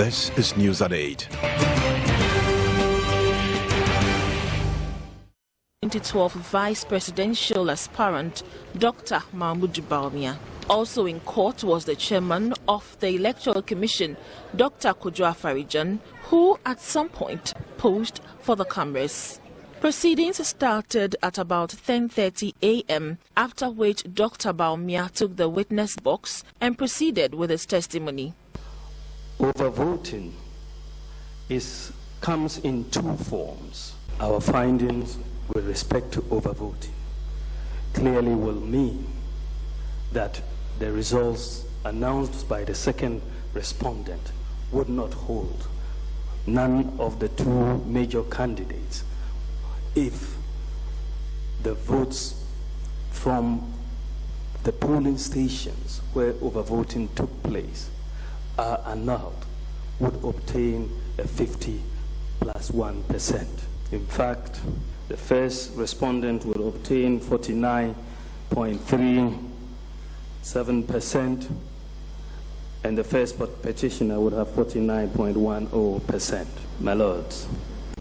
This is News at 8. 2012 Vice Presidential aspirant Dr. Mahmoud Bawumia. Also in court was the chairman of the Electoral Commission, Dr. Kojo Afarijan, who at some point posed for the cameras. Proceedings started at about 10:30 a.m., after which Dr. Bawumia took the witness box and proceeded with his testimony. Overvoting comes in two forms. Our findings with respect to overvoting clearly will mean that the results announced by the second respondent would not hold. None of the two major candidates, if the votes from the polling stations where overvoting took place are annulled, would obtain a 50+1%. In fact, the first respondent will obtain 49.37%, and the first petitioner would have 49.10%. My lords.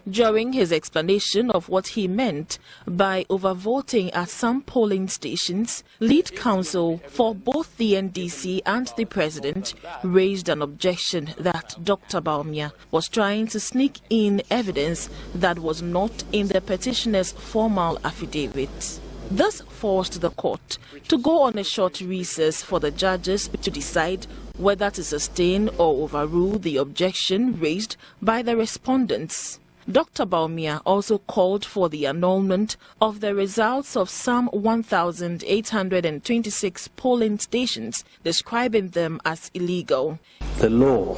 During his explanation of what he meant by overvoting at some polling stations, lead counsel for both the NDC and the president raised an objection that Dr. Bawumia was trying to sneak in evidence that was not in the petitioner's formal affidavit. This forced the court to go on a short recess for the judges to decide whether to sustain or overrule the objection raised by the respondents. Dr. Bawumia also called for the annulment of the results of some 1,826 polling stations, describing them as illegal. The law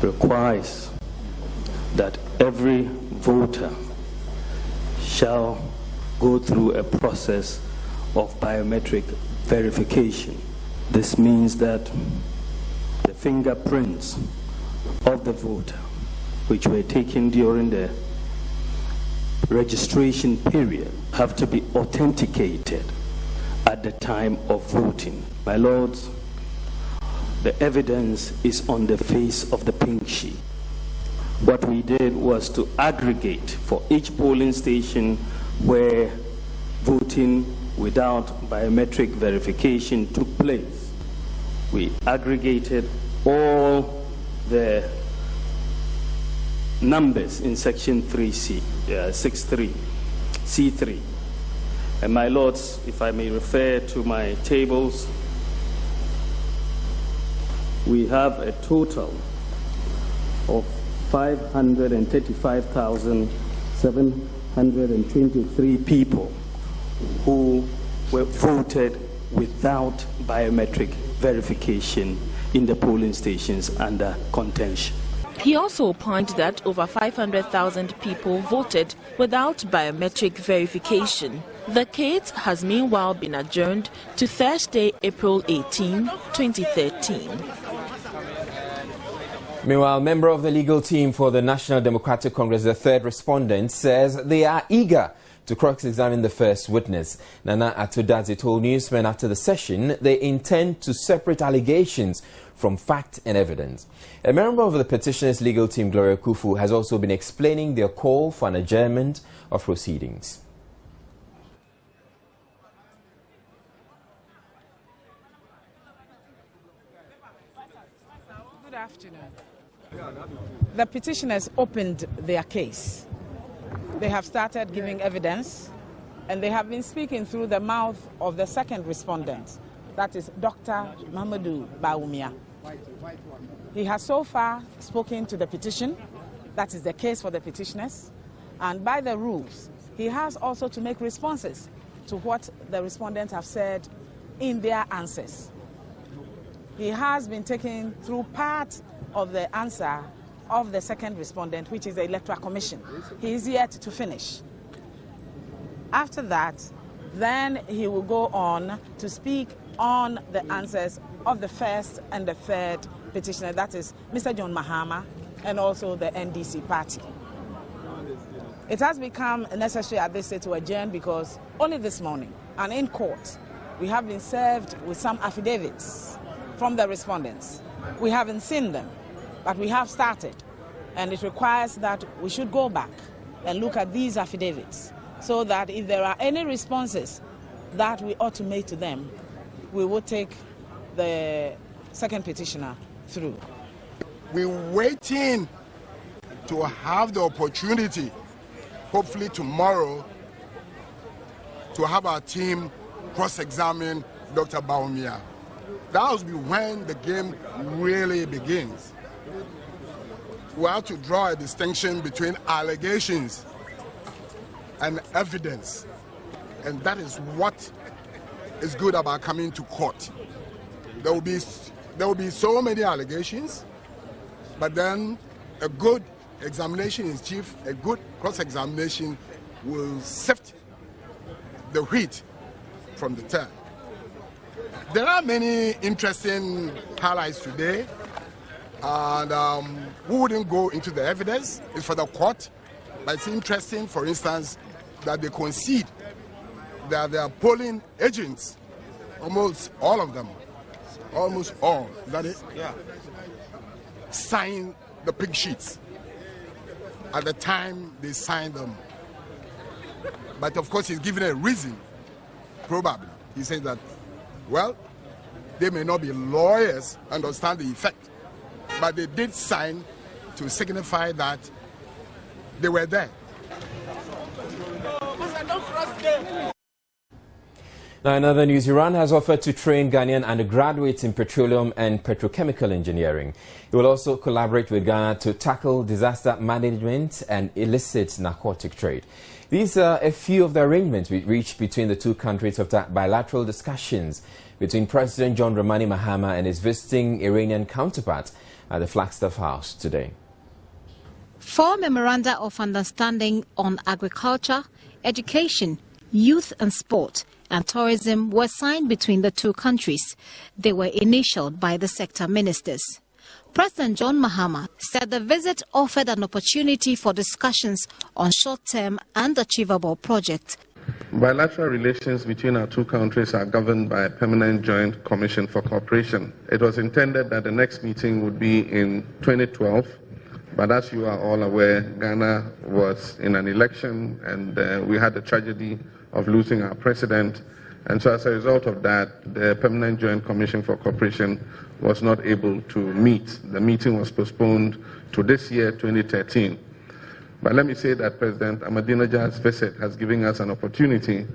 requires that every voter shall go through a process of biometric verification. This means that the fingerprints of the voter, which were taken during the registration period, have to be authenticated at the time of voting. My lords, the evidence is on the face of the pink sheet. What we did was to aggregate for each polling station where voting without biometric verification took place. We aggregated all the numbers in section 3C, 63, C3. And my lords, if I may refer to my tables, we have a total of 535,723 people who were voted without biometric verification in the polling stations under contention. He also pointed that over 500,000 people voted without biometric verification. The case has meanwhile been adjourned to Thursday, April 18, 2013. Meanwhile, a member of the legal team for the National Democratic Congress, the third respondent, says they are eager to cross-examine the first witness. Nana Atudazi told newsmen after the session they intend to separate allegations from fact and evidence. A member of the petitioner's legal team, Gloria Kufu, has also been explaining their call for an adjournment of proceedings. Good afternoon. The petitioners opened their case. They have started giving evidence, and they have been speaking through the mouth of the second respondent, that is Dr. Mahmoud Bawumia. He has so far spoken to the petition, that is the case for the petitioners, and by the rules, he has also to make responses to what the respondents have said in their answers. He has been taken through part of the answer of the second respondent, which is the Electoral Commission. He is yet to finish. After that, then he will go on to speak on the answers of the first and the third petitioner, that is Mr. John Mahama and also the NDC party. It has become necessary at this stage to adjourn because only this morning and in court we have been served with some affidavits from the respondents. We haven't seen them. But we have started, and it requires that we should go back and look at these affidavits so that if there are any responses that we ought to make to them, we will take the second petitioner through. We're waiting to have the opportunity, hopefully tomorrow, to have our team cross-examine Dr. Bawumia. That will be when the game really begins. We have to draw a distinction between allegations and evidence. And that is what is good about coming to court. There will be so many allegations, but then a good examination is chief, a good cross-examination will sift the wheat from the tare. There are many interesting highlights today, and we wouldn't go into the evidence. It's for the court, but it's interesting, for instance, that they concede that their polling agents, almost all of them, almost all, is that it? Yeah. Sign the pink sheets at the time they signed them. But of course, he's given a reason, probably. He says that, well, they may not be lawyers, understand the effect, but they did sign to signify that they were there. Now, in other news, Iran has offered to train Ghanaian undergraduates in petroleum and petrochemical engineering. It will also collaborate with Ghana to tackle disaster management and illicit narcotic trade. These are a few of the arrangements we reached between the two countries after bilateral discussions between President John Dramani Mahama and his visiting Iranian counterpart at the Flagstaff House today. 4 memoranda of understanding on agriculture, education, youth and sport and tourism were signed between the two countries. They were initialed by the sector ministers. President John Mahama said the visit offered an opportunity for discussions on short-term and achievable projects. Bilateral relations between our two countries are governed by a permanent joint commission for cooperation. It was intended that the next meeting would be in 2012, but as you are all aware, Ghana was in an election and we had the tragedy of losing our president. And so as a result of that, the Permanent Joint Commission for Cooperation was not able to meet. The meeting was postponed to this year, 2013. But let me say that President Ahmadinejad's visit has given us an opportunity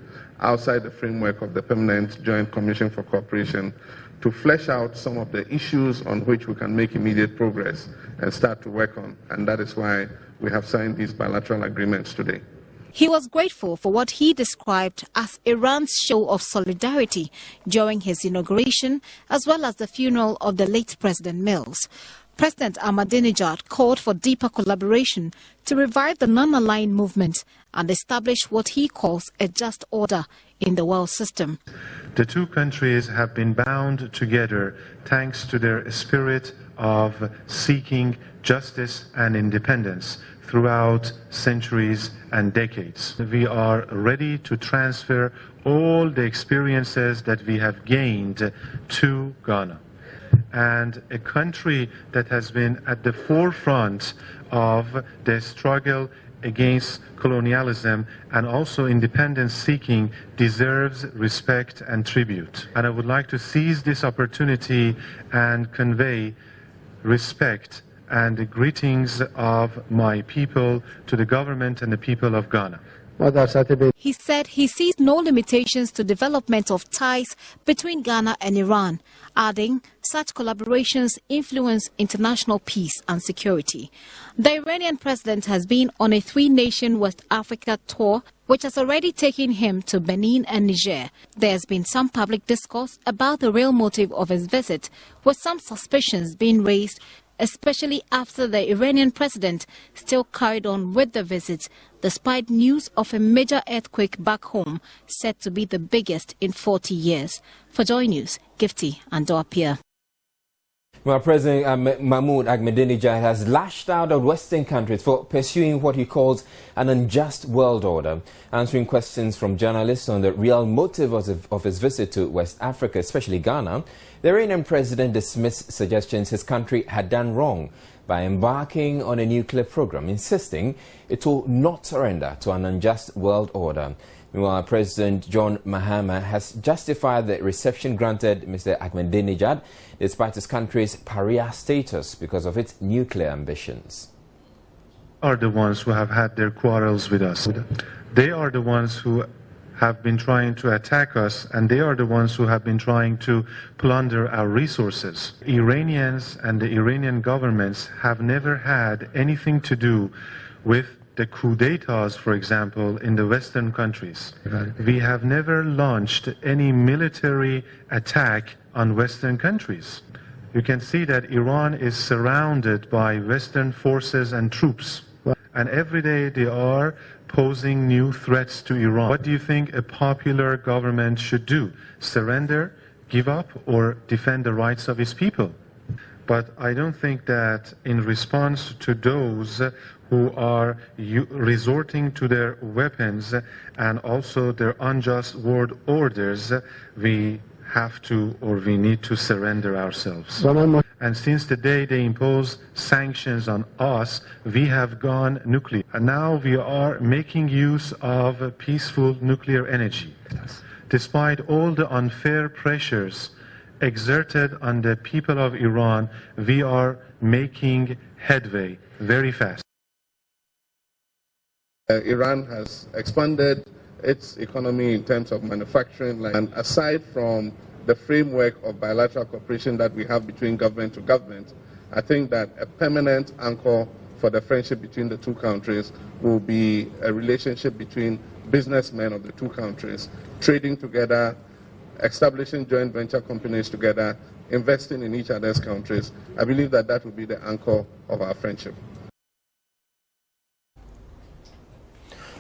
outside the framework of the Permanent Joint Commission for Cooperation to flesh out some of the issues on which we can make immediate progress and start to work on. And that is why we have signed these bilateral agreements today. He was grateful for what he described as Iran's show of solidarity during his inauguration, as well as the funeral of the late President Mills. President Ahmadinejad called for deeper collaboration to revive the non-aligned movement and establish what he calls a just order in the world system. The two countries have been bound together thanks to their spirit of seeking justice and independence throughout centuries and decades. We are ready to transfer all the experiences that we have gained to Ghana. And a country that has been at the forefront of the struggle against colonialism and also independence seeking deserves respect and tribute. And I would like to seize this opportunity and convey respect and the greetings of my people to the government and the people of Ghana. He said he sees no limitations to development of ties between Ghana and Iran, adding such collaborations influence international peace and security. The Iranian president has been on a 3-nation West Africa tour, which has already taken him to Benin and Niger. There has been some public discourse about the real motive of his visit, with some suspicions being raised, especially after the Iranian president still carried on with the visit, despite news of a major earthquake back home, said to be the biggest in 40 years. For Joy News, Gifty and Doapia. Well, President Mahmoud Ahmadinejad has lashed out at Western countries for pursuing what he calls an unjust world order. Answering questions from journalists on the real motive of his visit to West Africa, especially Ghana, the Iranian president dismissed suggestions his country had done wrong by embarking on a nuclear program, insisting it will not surrender to an unjust world order. Meanwhile, President John Mahama has justified the reception granted Mr. Ahmadinejad despite his country's pariah status because of its nuclear ambitions. Are the ones who have had their quarrels with us. They are the ones who have been trying to attack us, and they are the ones who have been trying to plunder our resources. Iranians and the Iranian governments have never had anything to do with the coup d'etats, for example, in the Western countries. We have never launched any military attack on Western countries. You can see that Iran is surrounded by Western forces and troops. And every day they are posing new threats to Iran. What do you think a popular government should do? Surrender, give up, or defend the rights of its people? But I don't think that in response to those who are resorting to their weapons and also their unjust world orders, we have to or we need to surrender ourselves. And since the day they imposed sanctions on us, we have gone nuclear. And now we are making use of peaceful nuclear energy. Despite all the unfair pressures exerted on the people of Iran, we are making headway very fast. Iran has expanded its economy in terms of manufacturing, and aside from the framework of bilateral cooperation that we have between government to government, I think that a permanent anchor for the friendship between the two countries will be a relationship between businessmen of the two countries, trading together, establishing joint venture companies together, investing in each other's countries. I believe that that will be the anchor of our friendship.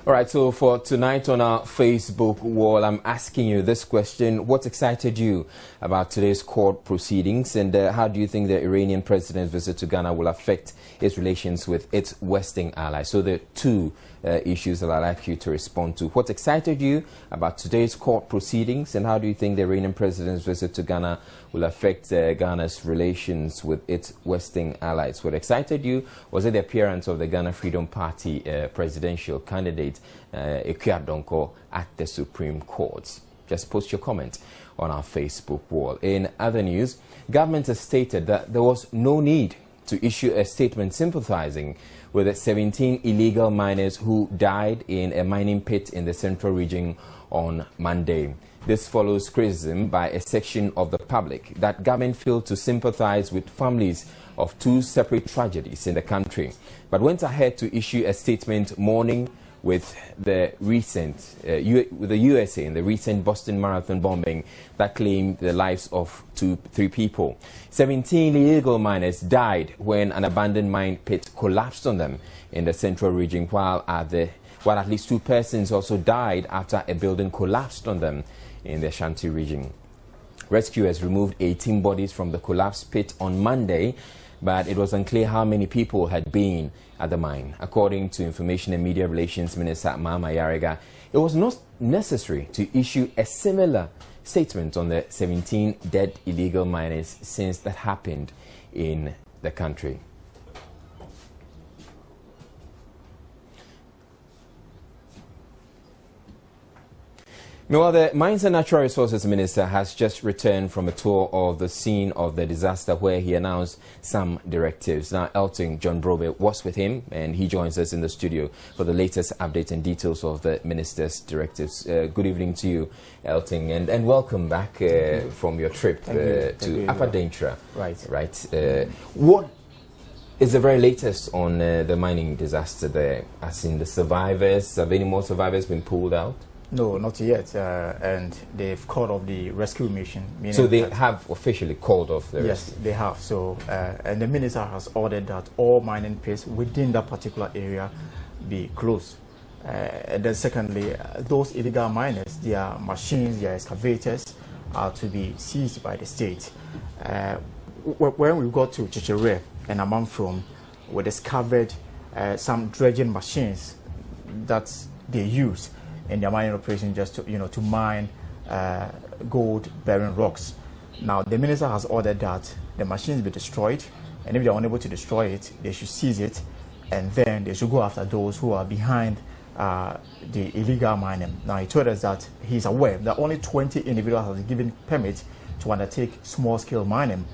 All right, so for tonight on our Facebook wall, I'm asking you this question. What excited you about today's court proceedings, and how do you think the Iranian president's visit to Ghana will affect its relations with its Western allies? So there are two issues that I'd like you to respond to. What excited you about today's court proceedings, and how do you think the Iranian president's visit to Ghana will affect Ghana's relations with its Western allies? What excited you? Was it the appearance of the Ghana Freedom Party presidential candidate Ekuya Donkor at the Supreme Court? Just post your comment on our Facebook wall. In other news, government has stated that there was no need to issue a statement sympathizing with the 17 illegal miners who died in a mining pit in the central region on Monday. This follows criticism by a section of the public that government failed to sympathize with families of two separate tragedies in the country, but went ahead to issue a statement mourning with the recent with the USA in the recent Boston Marathon bombing that claimed the lives of 3 people. 17 illegal miners died when an abandoned mine pit collapsed on them in the central region, while at least 2 persons also died after a building collapsed on them in the Ashanti region. Rescuers removed 18 bodies from the collapsed pit on Monday, but it was unclear how many people had been at the mine. According to Information and Media Relations Minister Mama Yarega, it was not necessary to issue a similar statement on the 17 dead illegal miners since that happened in the country. Meanwhile, the Mines and Natural Resources Minister has just returned from a tour of the scene of the disaster where he announced some directives. Now, Elton John Brobe was with him, and he joins us in the studio for the latest updates and details of the Minister's directives. Good evening to you, Elton, and welcome back from your trip to Upper Daintra. Right. What is the very latest on the mining disaster there? As in the survivors, have any more survivors been pulled out? No, not yet, and they've called off the rescue mission. So they have officially called off the rescue? Yes, they have. So, and the minister has ordered that all mining pits within that particular area be closed. And then secondly, those illegal miners, their machines, their excavators are to be seized by the state. when we got to Chichere and Amanfrom, we discovered some dredging machines that they use in their mining operation just to, to mine gold-bearing rocks. Now, the minister has ordered that the machines be destroyed, and if they are unable to destroy it, they should seize it, and then they should go after those who are behind the illegal mining. Now, he told us that he's aware that only 20 individuals have been given permit to undertake small-scale mining,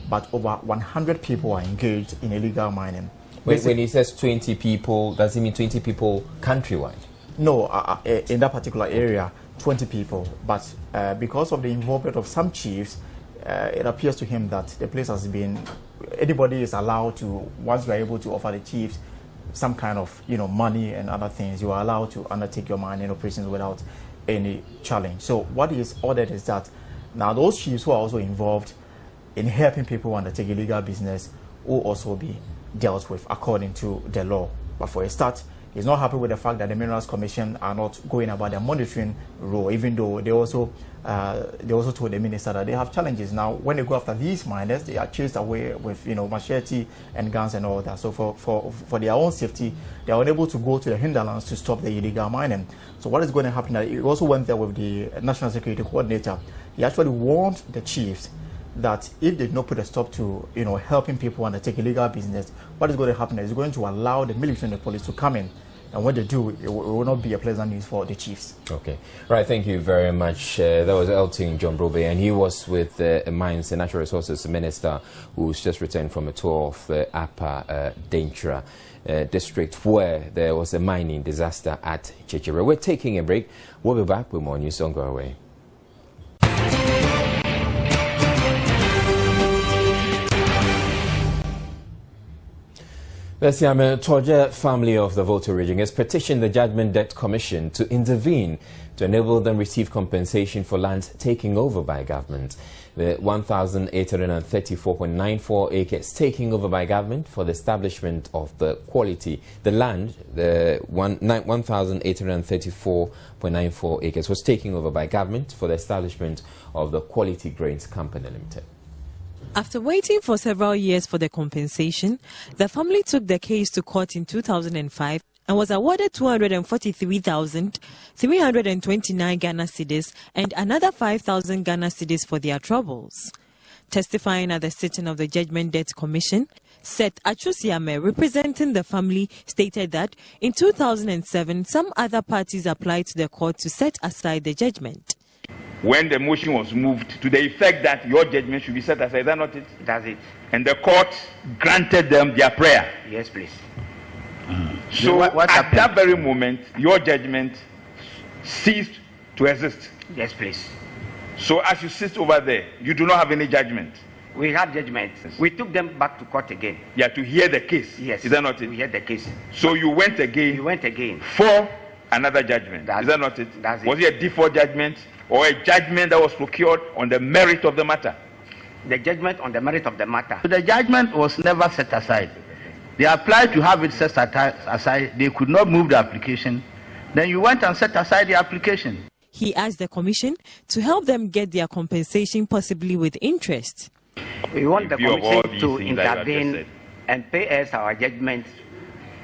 but over 100 people are engaged in illegal mining. When he says 20 people, does he mean 20 people countrywide? No, in that particular area, 20 people. But because of the involvement of some chiefs, it appears to him that the place has been, anybody is allowed to, once you are able to offer the chiefs some kind of, money and other things, you are allowed to undertake your mining operations without any challenge. So what is ordered is that now those chiefs who are also involved in helping people undertake illegal business will also be dealt with according to the law. But for a start, he's not happy with the fact that the Minerals Commission are not going about their monitoring role, even though they also told the minister that they have challenges. Now, when they go after these miners, they are chased away with machete and guns and all that. So for their own safety, they are unable to go to the hinterlands to stop the illegal mining. So what is going to happen? He also went there with the National Security Coordinator. He actually warned the chiefs that if they do not put a stop to helping people undertake illegal business, what is going to happen is going to allow the military and the police to come in, and when they do, it will not be a pleasant news for the chiefs. Okay, right. Thank you very much. That was Elton John Brobe, and he was with Mines and Natural Resources Minister, who's just returned from a tour of the Upper Denkyira district, where there was a mining disaster at Chichere. We're taking a break. We'll be back with more news. Don't go away. The Siame Torje family of the Volta region has petitioned the Judgment Debt Commission to intervene to enable them receive compensation for land taken over by government. The 1,834.94 acres taken over by government for the establishment of the land, the 1,834.94 acres was taken over by government for the establishment of the Quality Grains Company Limited. After waiting for several years for the compensation, the family took the case to court in 2005 and was awarded 243,329 Ghana cedis and another 5,000 Ghana cedis for their troubles. Testifying at the sitting of the Judgment Debt Commission, Seth Achusiame, representing the family, stated that in 2007, some other parties applied to the court to set aside the judgment. When the motion was moved to the effect that your judgment should be set aside, is that not it? That's it. And the court granted them their prayer. Yes, please. So what at that very moment, your judgment ceased to exist. Yes, please. So as you sit over there, you do not have any judgment. We had judgment. We took them back to court again. Yeah, to hear the case. Yes. Is that not it? We heard the case. So you went again. You went again. For another judgment. Is that not it? That's it. Was it a default judgment or a judgment that was procured on the merit of the matter? The judgment on the merit of the matter. So the judgment was never set aside. They applied to have it set aside. They could not move the application. Then you went and set aside the application. He asked the commission to help them get their compensation, possibly with interest. We want the commission to intervene and pay us our judgment.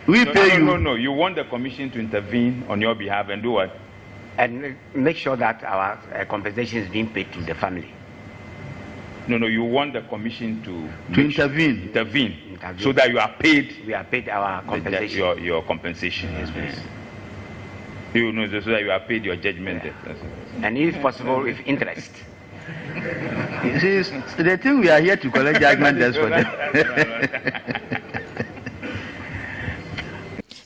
We pay you. No. You want the commission to intervene on your behalf and do what? And make sure that our compensation is being paid to the family. No. You want the commission to intervene, so that you are paid. We are paid our compensation. Your compensation, yes, please. You know, so that you are paid your judgment. Yeah. And if possible, with interest. You see, they think we are here to collect judgment debts for them.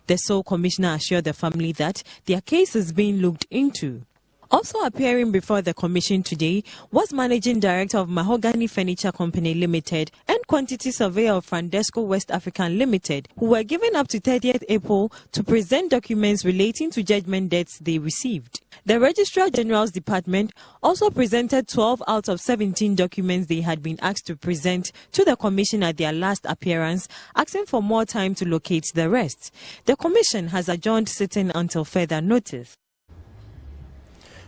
The sole commissioner assured the family that their case is being looked into. Also appearing before the commission today was Managing Director of Mahogany Furniture Company Limited and Quantity Surveyor of Frandesco West African Limited, who were given up to 30th April to present documents relating to judgment debts they received. The Registrar General's Department also presented 12 out of 17 documents they had been asked to present to the Commission at their last appearance, asking for more time to locate the rest. The Commission has adjourned sitting until further notice.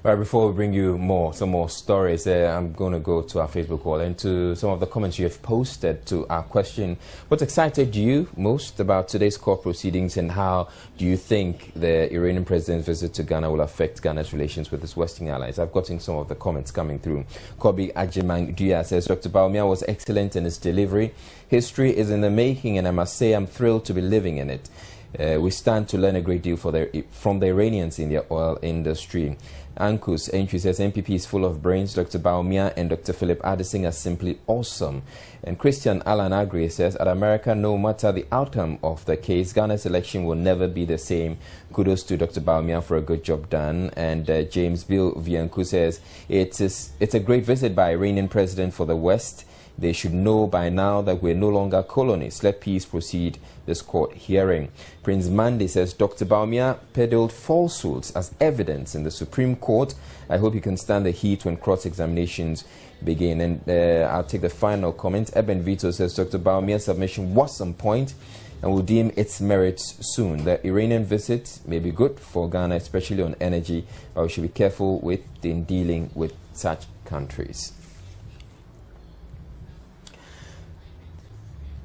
Right, before we bring you some more stories, I'm going to go to our Facebook wall and to some of the comments you have posted to our question. What excited you most about today's court proceedings, and how do you think the Iranian president's visit to Ghana will affect Ghana's relations with its Western allies? I've gotten some of the comments coming through. Kobi Ajimang Duya says, Dr. Bawumia was excellent in his delivery. History is in the making, and I must say I'm thrilled to be living in it. We stand to learn a great deal from the Iranians in their oil industry. Ankus entry says MPP is full of brains. Dr. Bawumia and Dr. Philip Addising are simply awesome. And Christian Alan Agri says, at America, no matter the outcome of the case, Ghana's election will never be the same. Kudos to Dr. Bawumia for a good job done. And James Bill Viancu says, it's a great visit by Iranian president for the West. They should know by now that we're no longer colonies. Let peace proceed this court hearing. Prince Mandi says, Dr. Bawumia peddled falsehoods as evidence in the Supreme Court. I hope he can stand the heat when cross-examinations begin. And I'll take the final comment. Eben Vito says, Dr. Bawumia's submission was on point and will deem its merits soon. The Iranian visit may be good for Ghana, especially on energy, but we should be careful in dealing with such countries.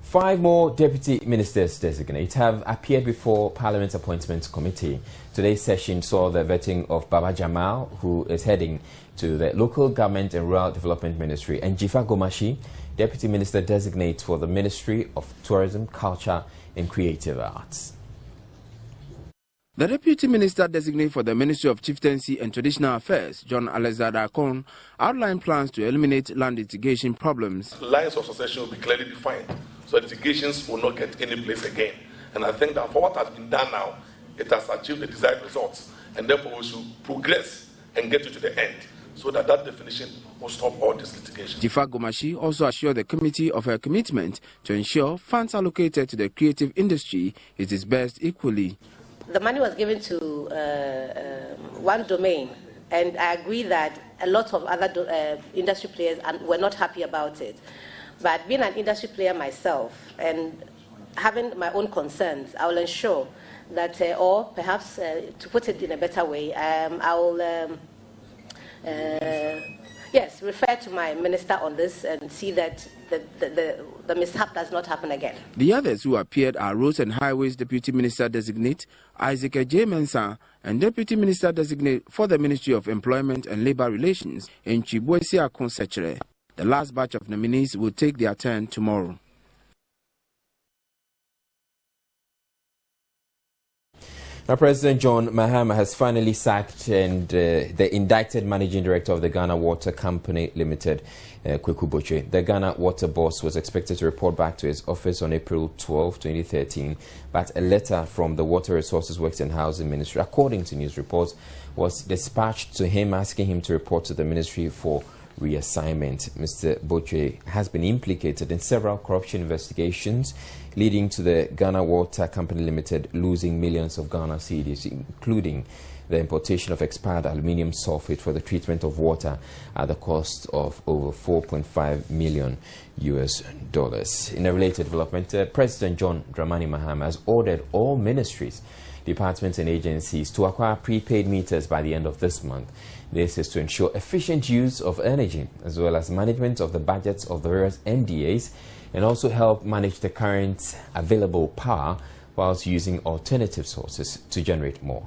5 more deputy ministers designate have appeared before Parliament's Appointments Committee. Today's session saw the vetting of Baba Jamal, who is heading to the Local Government and Rural Development Ministry, and Jifa Gomashi, deputy minister designate for the Ministry of Tourism, Culture and Creative Arts. The Deputy Minister designate for the Ministry of Chieftaincy and Traditional Affairs, John Alexander Akon, outlined plans to eliminate land litigation problems. Lines of succession will be clearly defined, so litigations will not get any place again. And I think that for what has been done now, it has achieved the desired results, and therefore we should progress and get to the end, so that definition will stop all this litigation. Jifa Gomashi also assured the committee of her commitment to ensure funds allocated to the creative industry is disbursed equally. The money was given to one domain, and I agree that a lot of other industry players were not happy about it. But being an industry player myself and having my own concerns, I will ensure that, or perhaps to put it in a better way, I will refer to my minister on this and see that the mishap does not happen again. The others who appeared are Roads and Highways Deputy Minister Designate Isaac J. Mensah and Deputy Minister Designate for the Ministry of Employment and Labour Relations in Chibuesi Akonsechere. The last batch of nominees will take their turn tomorrow. Now, President John Mahama has finally sacked the indicted managing director of the Ghana Water Company Limited, Kweku Botwe. The Ghana Water boss was expected to report back to his office on April 12, 2013, but a letter from the Water Resources, Works and Housing Ministry, according to news reports, was dispatched to him asking him to report to the ministry for reassignment. Mr. Botwe has been implicated in several corruption investigations, leading to the Ghana Water Company Limited losing millions of Ghana cedis, including the importation of expired aluminium sulfate for the treatment of water at the cost of over $4.5 million. In a related development, President John Dramani Mahama has ordered all ministries, departments and agencies to acquire prepaid meters by the end of this month. This is to ensure efficient use of energy, as well as management of the budgets of the various MDAs, and also help manage the current available power whilst using alternative sources to generate more.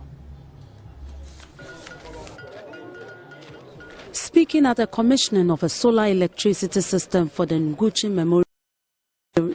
Speaking at the commissioning of a solar electricity system for the Nguchi Memorial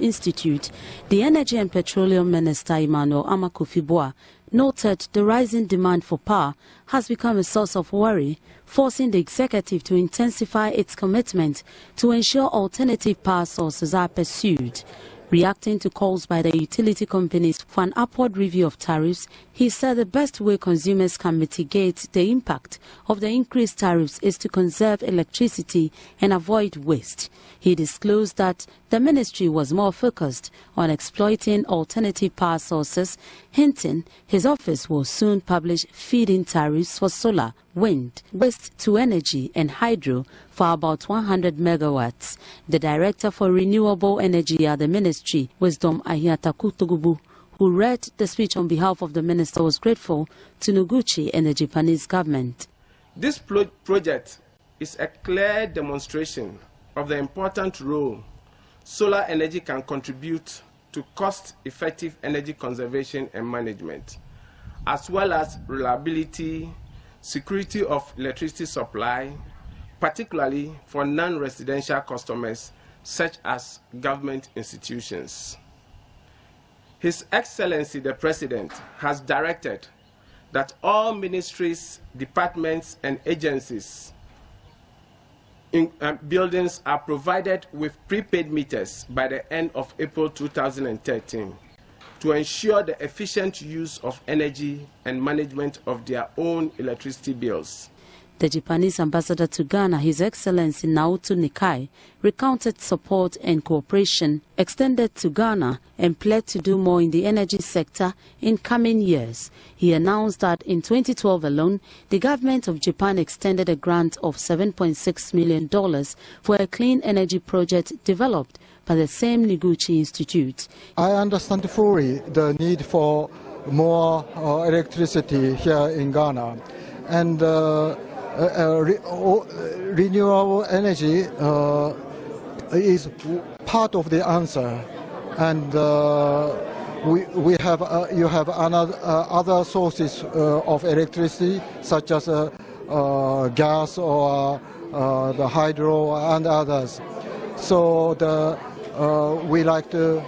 Institute, the Energy and Petroleum Minister Emmanuel Amakofi-Boa noted the rising demand for power has become a source of worry, forcing the executive to intensify its commitment to ensure alternative power sources are pursued. Reacting to calls by the utility companies for an upward review of tariffs, he said the best way consumers can mitigate the impact of the increased tariffs is to conserve electricity and avoid waste. He disclosed that the ministry was more focused on exploiting alternative power sources, hinting his office will soon publish feed-in tariffs for solar, wind, waste-to-energy and hydro for about 100 megawatts. The Director for Renewable Energy at the ministry, Wisdom Ahiatakutogubu, who read the speech on behalf of the minister, was grateful to Noguchi and the Japanese government. This project is a clear demonstration of the important role solar energy can contribute to cost-effective energy conservation and management, as well as reliability, security of electricity supply, particularly for non-residential customers such as government institutions. His Excellency the President has directed that all ministries, departments, and agencies in buildings are provided with prepaid meters by the end of April 2013 to ensure the efficient use of energy and management of their own electricity bills. The Japanese ambassador to Ghana, His Excellency Naoto Nikai, recounted support and cooperation extended to Ghana and pledged to do more in the energy sector in coming years. He announced that in 2012 alone, the government of Japan extended a grant of $7.6 million for a clean energy project developed by the same Noguchi Institute. I understand fully the need for more electricity here in Ghana, and renewable energy is part of the answer, and we have you have other sources of electricity such as gas or the hydro and others. So we like to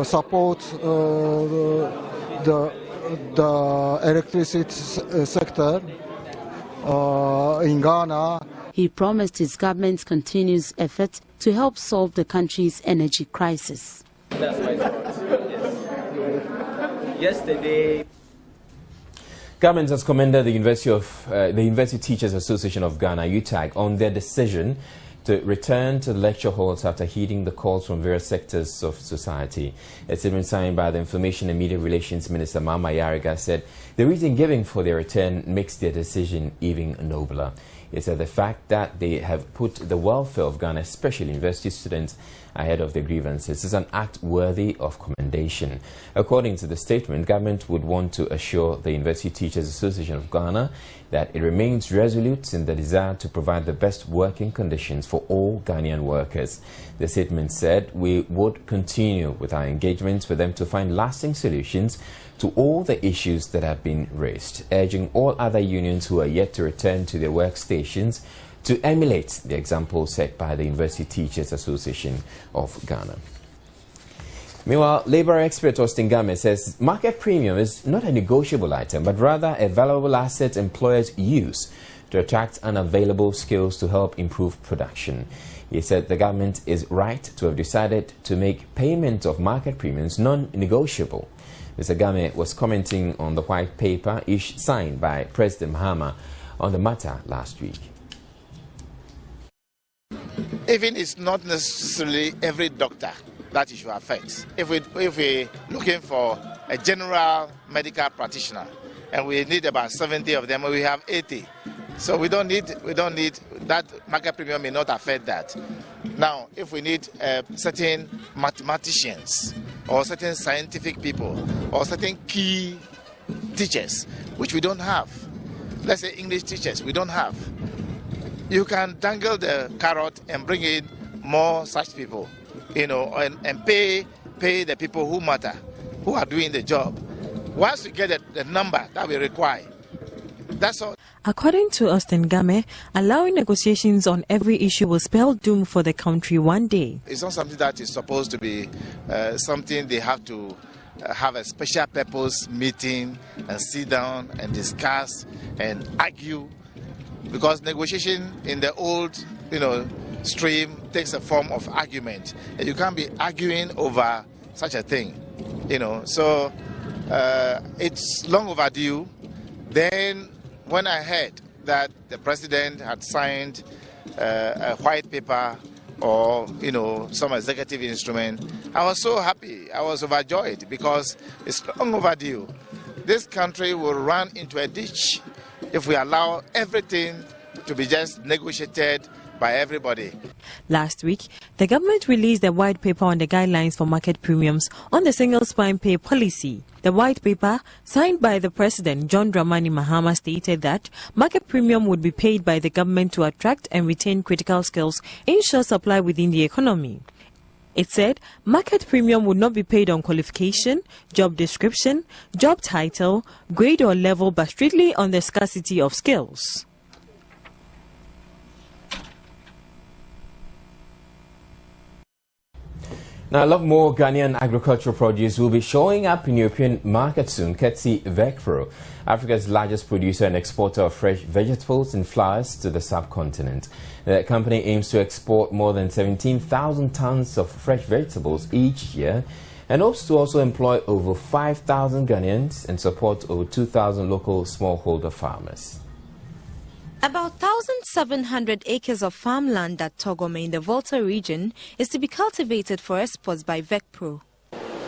support the electricity sector in Ghana. He promised his government's continuous efforts to help solve the country's energy crisis. That's my thoughts. Yes. Yesterday, Government has commended the University Teachers Association of Ghana, UTAG, on their decision to return to the lecture halls after heeding the calls from various sectors of society. A statement signed by the Information and Media Relations Minister Mama Yariga said the reason given for their return makes their decision even nobler. He said the fact that they have put the welfare of Ghana, especially university students, ahead of their grievances is an act worthy of commendation. According to the statement, government would want to assure the University Teachers Association of Ghana that it remains resolute in the desire to provide the best working conditions for all Ghanaian workers. The statement said we would continue with our engagements with them to find lasting solutions to all the issues that have been raised, urging all other unions who are yet to return to their workstations to emulate the example set by the University Teachers Association of Ghana. Meanwhile, Labour expert Austin Game says market premium is not a negotiable item, but rather a valuable asset employers use to attract unavailable skills to help improve production. He said the government is right to have decided to make payment of market premiums non-negotiable. Mr. Game was commenting on the white paper signed by President Mahama on the matter last week. Even it's not necessarily every doctor that issue affects. If we're looking for a general medical practitioner and we need about 70 of them, we have 80. So we don't need that. Market premium may not affect that. Now, if we need certain mathematicians or certain scientific people or certain key teachers, which we don't have, let's say English teachers, we don't have, you can dangle the carrot and bring in more such people, and pay the people who matter, who are doing the job. Once we get the number that we require, that's all. According to Austin Game, allowing negotiations on every issue will spell doom for the country one day. It's not something that is supposed to be something they have to have a special purpose meeting and sit down and discuss and argue, because negotiation in the old stream takes a form of argument, and you can't be arguing over such a thing, so it's long overdue. Then when I heard that the president had signed a white paper or some executive instrument, I was so happy. I was overjoyed because it's long overdue. This country will run into a ditch if we allow everything to be just negotiated by everybody. Last week, the government released a white paper on the guidelines for market premiums on the single spine pay policy. The white paper, signed by the President John Dramani Mahama, stated that market premium would be paid by the government to attract and retain critical skills in short supply within the economy. It said market premium would not be paid on qualification, job description, job title, grade or level, but strictly on the scarcity of skills. Now, a lot more Ghanaian agricultural produce will be showing up in European markets soon, courtesy Vecpro, Africa's largest producer and exporter of fresh vegetables and flowers to the subcontinent. The company aims to export more than 17,000 tons of fresh vegetables each year and hopes to also employ over 5,000 Ghanaians and support over 2,000 local smallholder farmers. About 1,700 acres of farmland at Togome in the Volta region is to be cultivated for exports by Vecpro.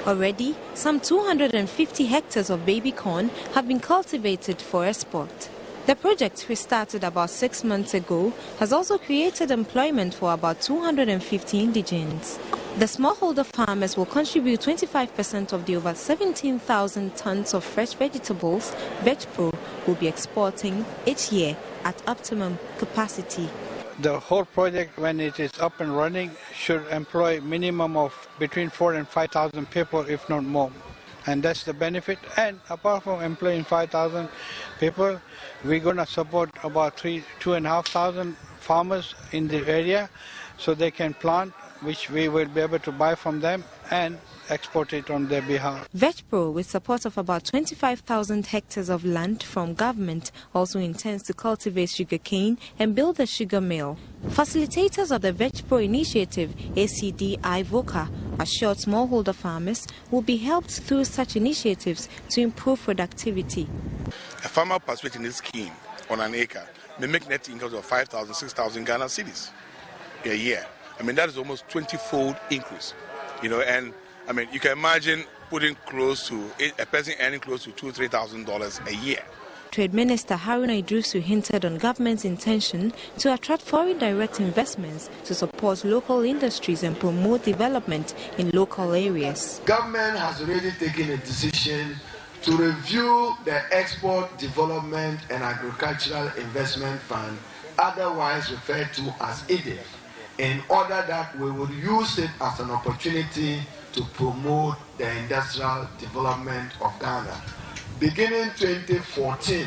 Already, some 250 hectares of baby corn have been cultivated for export. The project, which started about 6 months ago, has also created employment for about 250 indigents. The smallholder farmers will contribute 25% of the over 17,000 tons of fresh vegetables Vecpro will be exporting each year at optimum capacity. The whole project, when it is up and running, should employ minimum of between 4,000 and 5,000 people, if not more. And that's the benefit. And apart from employing 5,000 people, we're going to support about 2,500 farmers in the area so they can plant, which we will be able to buy from them and export it on their behalf. Vecpro, with support of about 25,000 hectares of land from government, also intends to cultivate sugarcane and build a sugar mill. Facilitators of the Vecpro initiative, ACD IVOCA, assured smallholder farmers will be helped through such initiatives to improve productivity. A farmer participating in this scheme on an acre may make net income of 5,000, 6,000 Ghana cedis a year. I mean, that is almost 20-fold increase, and I mean, you can imagine putting close to a person earning close to $2,000 to $3,000 a year. Trade Minister Haruna Idrisu hinted on government's intention to attract foreign direct investments to support local industries and promote development in local areas. Government has already taken a decision to review the Export Development and Agricultural Investment Fund, otherwise referred to as EDIF, in order that we would use it as an opportunity to promote the industrial development of Ghana. Beginning 2014,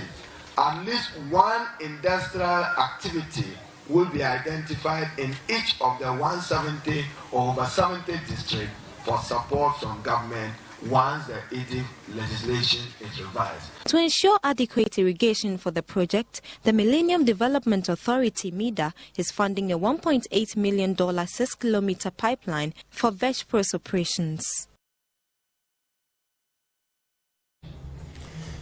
at least one industrial activity will be identified in each of the 170 or over 70 districts for support from government once the EDIF legislation is revised. To ensure adequate irrigation for the project, the Millennium Development Authority, MIDA, is funding a $1.8 million 6-kilometer pipeline for Vecpro's operations.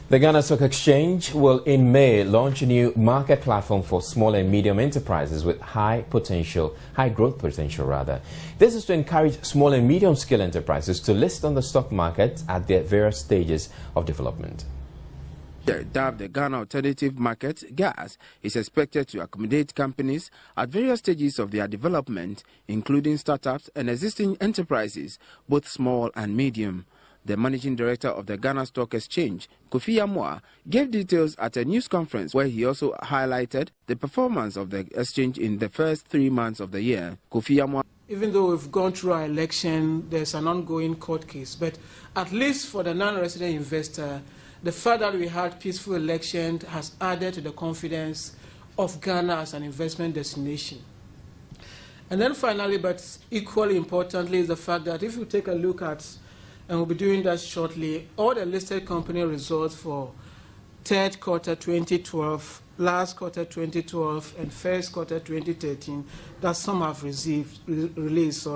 The Ghana Stock Exchange will in May launch a new market platform for small and medium enterprises with high growth potential. This is to encourage small and medium scale enterprises to list on the stock market at their various stages of development. Dubbed the Ghana Alternative Market, GAS, is expected to accommodate companies at various stages of their development, including startups and existing enterprises, both small and medium. The managing director of the Ghana Stock Exchange, Kofi Yamwa, gave details at a news conference where he also highlighted the performance of the exchange in the first 3 months of the year. Kofi Yamwa. Even though we've gone through our election, there's an ongoing court case. But at least for the non-resident investor, the fact that we had peaceful election has added to the confidence of Ghana as an investment destination. And then finally, but equally importantly, is the fact that if you take a look at, and we'll be doing that shortly, all the listed company results for third quarter 2012, last quarter 2012, and first quarter 2013 that some have released.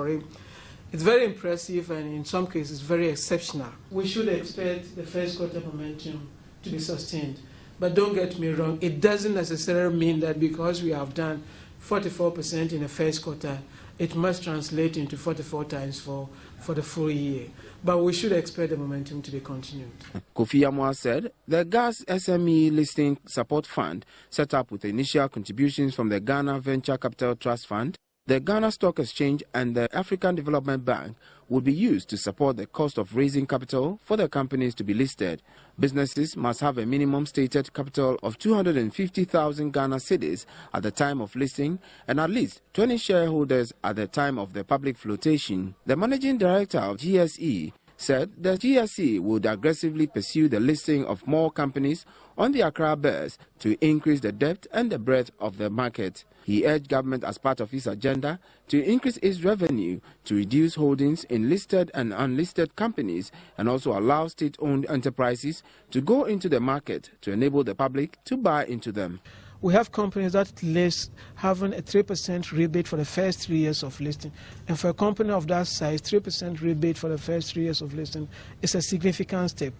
It's very impressive and in some cases very exceptional. We should expect the first quarter momentum to be sustained. But don't get me wrong, it doesn't necessarily mean that because we have done 44% in the first quarter, it must translate into 44 times for the full year. But we should expect the momentum to be continued. Kofi Yamwa said the Gas SME Listing Support Fund, set up with initial contributions from the Ghana Venture Capital Trust Fund, the Ghana Stock Exchange and the African Development Bank, would be used to support the cost of raising capital for the companies to be listed. Businesses must have a minimum stated capital of 250,000 Ghana cedis at the time of listing and at least 20 shareholders at the time of the public flotation. The managing director of GSE said the GSE would aggressively pursue the listing of more companies on the Accra Bourse to increase the depth and the breadth of the market. He urged government as part of his agenda to increase its revenue, to reduce holdings in listed and unlisted companies, and also allow state-owned enterprises to go into the market to enable the public to buy into them. We have companies that list having a 3% rebate for the first 3 years of listing. And for a company of that size, 3% rebate for the first 3 years of listing is a significant step.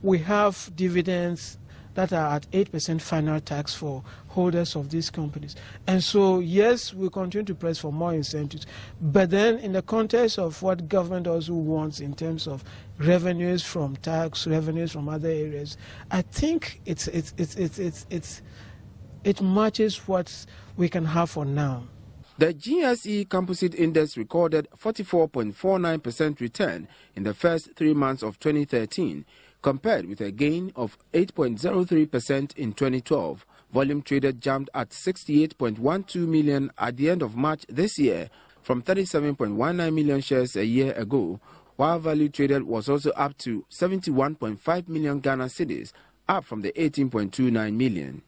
We have dividends that are at 8% final tax for holders of these companies. And so, yes, we continue to press for more incentives. But then in the context of what government also wants in terms of revenues from tax, revenues from other areas, I think it matches what we can have for now. The GSE Composite Index recorded 44.49% return in the first 3 months of 2013, compared with a gain of 8.03% in 2012. Volume traded jumped at 68.12 million at the end of March this year from 37.19 million shares a year ago, while value traded was also up to 71.5 million Ghana cedis, up from the 18.29 million.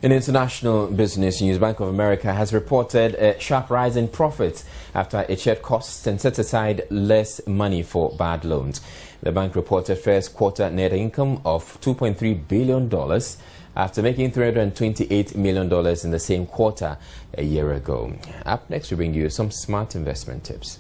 In international business news, Bank of America has reported a sharp rise in profits after it shed costs and set aside less money for bad loans. The bank reported first quarter net income of $2.3 billion after making $328 million in the same quarter a year ago. Up next, we bring you some smart investment tips.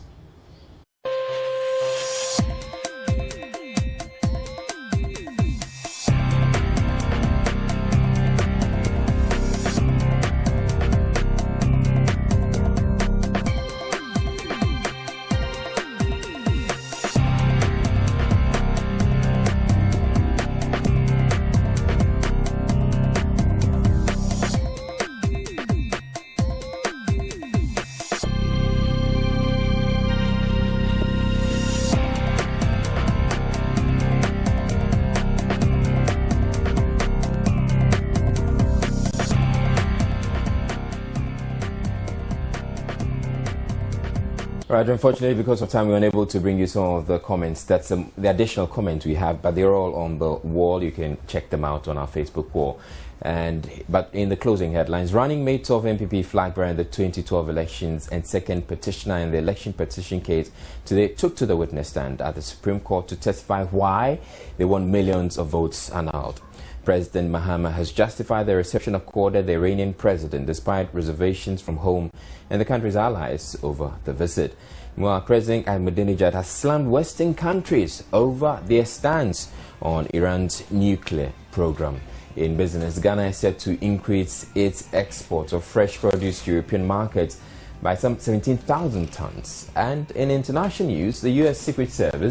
Right, unfortunately, because of time, we're unable to bring you some of the comments. That's the additional comments we have, but they're all on the wall. You can check them out on our Facebook wall. But in the closing headlines, running mate of MPP flag bearer in the 2012 elections and second petitioner in the election petition case today took to the witness stand at the Supreme Court to testify why they won millions of votes annulled. President Mahama has justified the reception accorded the Iranian president despite reservations from home and the country's allies over the visit. Meanwhile, President Ahmadinejad has slammed Western countries over their stance on Iran's nuclear program. In business, Ghana is set to increase its exports of fresh produce to European markets by some 17,000 tons. And in international news, the U.S. Secret Service